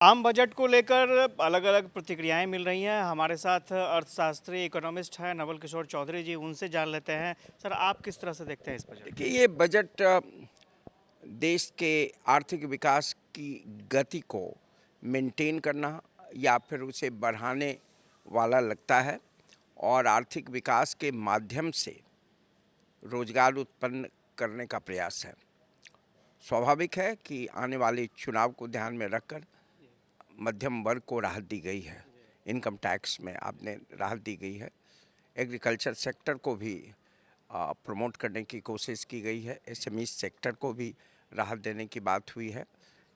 आम बजट को लेकर अलग-अलग प्रतिक्रियाएँ मिल रही हैं। हमारे साथ अर्थशास्त्री, इकोनॉमिस्ट हैं नवल किशोर चौधरी जी, उनसे जान लेते हैं। सर, आप किस तरह से देखते हैं इस बजट को? देखिए, ये बजट देश के आर्थिक विकास की गति को मेंटेन करना या फिर उसे बढ़ाने वाला लगता है और आर्थिक विकास के माध्यम से रोजगार उत्पन्न करने का प्रयास है। स्वाभाविक है कि आने वाले चुनाव को ध्यान में रखकर मध्यम वर्ग को राहत दी गई है। इनकम टैक्स में आपने राहत दी गई है। एग्रीकल्चर सेक्टर को भी प्रमोट करने की कोशिश की गई है। एसएमई सेक्टर को भी राहत देने की बात हुई है।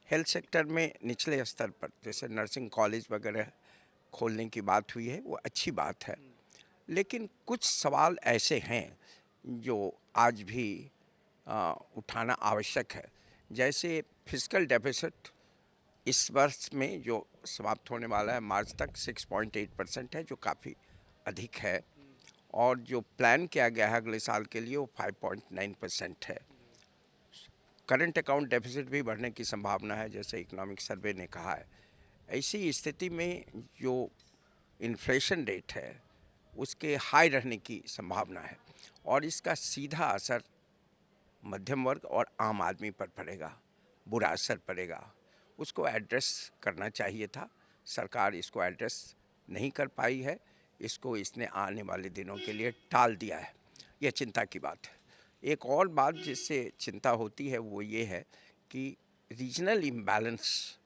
हेल्थ सेक्टर में निचले स्तर पर जैसे नर्सिंग कॉलेज वगैरह खोलने की बात हुई है, वो अच्छी बात है। लेकिन कुछ सवाल ऐसे हैं जो आज भी उठाना आवश्यक है। जैसे फिस्कल डेफिसिट इस वर्ष में जो समाप्त होने वाला है मार्च तक 6.8% है, जो काफ़ी अधिक है। और जो प्लान किया गया है अगले साल के लिए वो 5.9% है। करंट अकाउंट डेफिसिट भी बढ़ने की संभावना है, जैसे इकोनॉमिक सर्वे ने कहा है। ऐसी स्थिति में जो इन्फ्लेशन रेट है उसके हाई रहने की संभावना है और इसका सीधा असर मध्यम वर्ग और आम आदमी पर पड़ेगा, बुरा असर पड़ेगा। उसको एड्रेस करना चाहिए था, सरकार इसको एड्रेस नहीं कर पाई है। इसको इसने आने वाले दिनों के लिए टाल दिया है। यह चिंता की बात है। एक और बात जिससे चिंता होती है वो ये है कि रीजनल इम्बैलेंस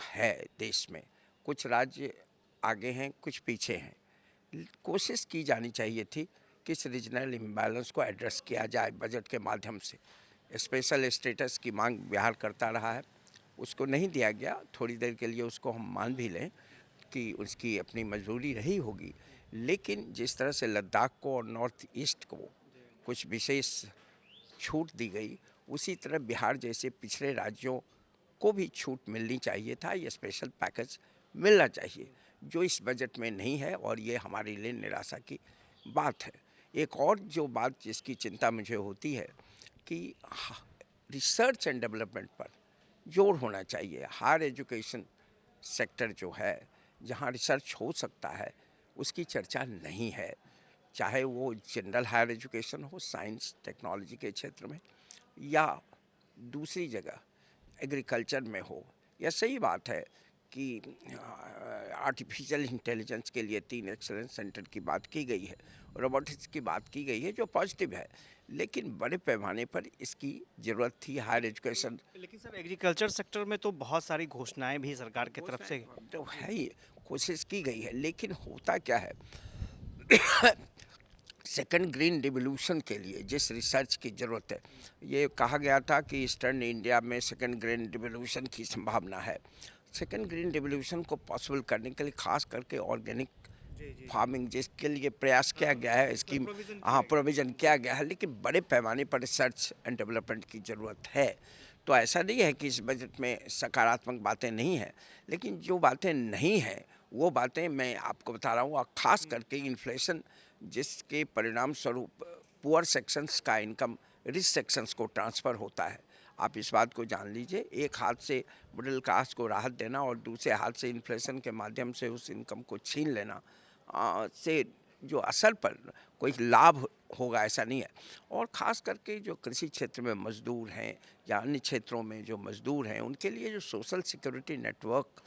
है देश में। कुछ राज्य आगे हैं, कुछ पीछे हैं। कोशिश की जानी चाहिए थी कि इस रीजनल इम्बैलेंस को एड्रेस किया जाए बजट के माध्यम से। स्पेशल स्टेटस की मांग बिहार करता रहा है, उसको नहीं दिया गया। थोड़ी देर के लिए उसको हम मान भी लें कि उसकी अपनी मजबूरी रही होगी, लेकिन जिस तरह से लद्दाख को और नॉर्थ ईस्ट को कुछ विशेष छूट दी गई, उसी तरह बिहार जैसे पिछड़े राज्यों को भी छूट मिलनी चाहिए था। ये स्पेशल पैकेज मिलना चाहिए, जो इस बजट में नहीं है और ये हमारे लिए निराशा की बात है। एक और जो बात जिसकी चिंता मुझे होती है कि रिसर्च एंड डेवलपमेंट पर जोर होना चाहिए। हायर एजुकेशन सेक्टर जो है, जहाँ रिसर्च हो सकता है, उसकी चर्चा नहीं है। चाहे वो जनरल हायर एजुकेशन हो, साइंस टेक्नोलॉजी के क्षेत्र में, या दूसरी जगह एग्रीकल्चर में हो। यह सही बात है कि आर्टिफिशियल इंटेलिजेंस के लिए 3 एक्सेलेंस सेंटर की बात की गई है, रोबोटिक्स की बात की गई है, जो पॉजिटिव है। लेकिन बड़े पैमाने पर इसकी ज़रूरत थी हायर एजुकेशन। लेकिन सर, एग्रीकल्चर सेक्टर में तो बहुत सारी घोषणाएँ भी सरकार की तरफ से। तो है ही, कोशिश की गई है, लेकिन होता क्या है सेकंड ग्रीन रिवोल्यूशन के लिए जिस रिसर्च की ज़रूरत है, ये कहा गया था कि ईस्टर्न इंडिया में सेकंड ग्रीन रिवोल्यूशन की संभावना है। सेकंड ग्रीन रिवोल्यूशन को पॉसिबल करने के लिए खास करके ऑर्गेनिक फार्मिंग जिसके लिए प्रयास किया गया है, स्कीम प्रोविज़न किया गया है, लेकिन बड़े पैमाने पर रिसर्च एंड डेवलपमेंट की ज़रूरत है। तो ऐसा नहीं है कि इस बजट में सकारात्मक बातें नहीं हैं, लेकिन जो बातें नहीं हैं वो बातें मैं आपको बता रहा हूँ। और ख़ास करके इन्फ्लेशन जिसके परिणाम स्वरूप पुअर सेक्शंस का इनकम रिच सेक्शंस को ट्रांसफ़र होता है। आप इस बात को जान लीजिए, एक हाथ से मिडिल क्लास को राहत देना और दूसरे हाथ से इन्फ्लेशन के माध्यम से उस इनकम को छीन लेना से जो असल पर कोई लाभ होगा ऐसा नहीं है। और ख़ास करके जो कृषि क्षेत्र में मज़दूर हैं या अन्य क्षेत्रों में जो मज़दूर हैं, उनके लिए जो सोशल सिक्योरिटी नेटवर्क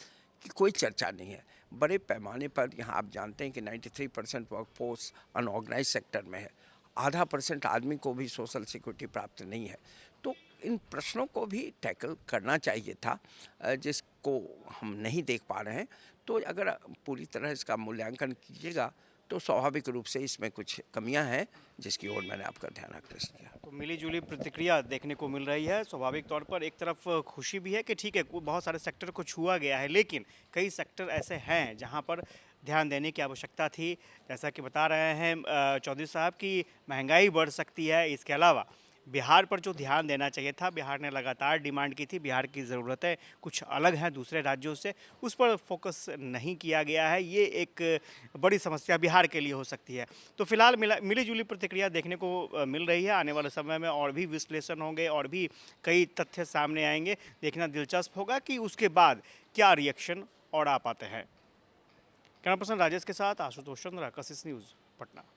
की कोई चर्चा नहीं है। बड़े पैमाने पर यहाँ आप जानते हैं कि 93% वर्कफोर्स अनऑर्गेनाइज सेक्टर में है। आधा % आदमी को भी सोशल सिक्योरिटी प्राप्त नहीं है। तो इन प्रश्नों को भी टैकल करना चाहिए था, जिसको हम नहीं देख पा रहे हैं। तो अगर पूरी तरह इसका मूल्यांकन कीजिएगा तो स्वाभाविक रूप से इसमें कुछ कमियां हैं, जिसकी ओर मैंने आपका ध्यान आकृष्ट किया। तो मिली-जुली प्रतिक्रिया देखने को मिल रही है। स्वाभाविक तौर पर एक तरफ खुशी भी है कि ठीक है, बहुत सारे सेक्टर को छुआ गया है, लेकिन कई सेक्टर ऐसे हैं जहां पर ध्यान देने की आवश्यकता थी। जैसा कि बता रहे हैं चौधरी साहब कि महंगाई बढ़ सकती है। इसके अलावा बिहार पर जो ध्यान देना चाहिए था, बिहार ने लगातार डिमांड की थी, बिहार की ज़रूरतें कुछ अलग हैं दूसरे राज्यों से, उस पर फोकस नहीं किया गया है। ये एक बड़ी समस्या बिहार के लिए हो सकती है। तो फिलहाल मिली जुली प्रतिक्रिया देखने को मिल रही है। आने वाले समय में और भी विश्लेषण होंगे और भी कई तथ्य सामने आएंगे। देखना दिलचस्प होगा कि उसके बाद क्या रिएक्शन और आ पाते हैं। कैमरा पर्सन राजेश के साथ आशुतोष चंद्रा, कशिश न्यूज़, पटना।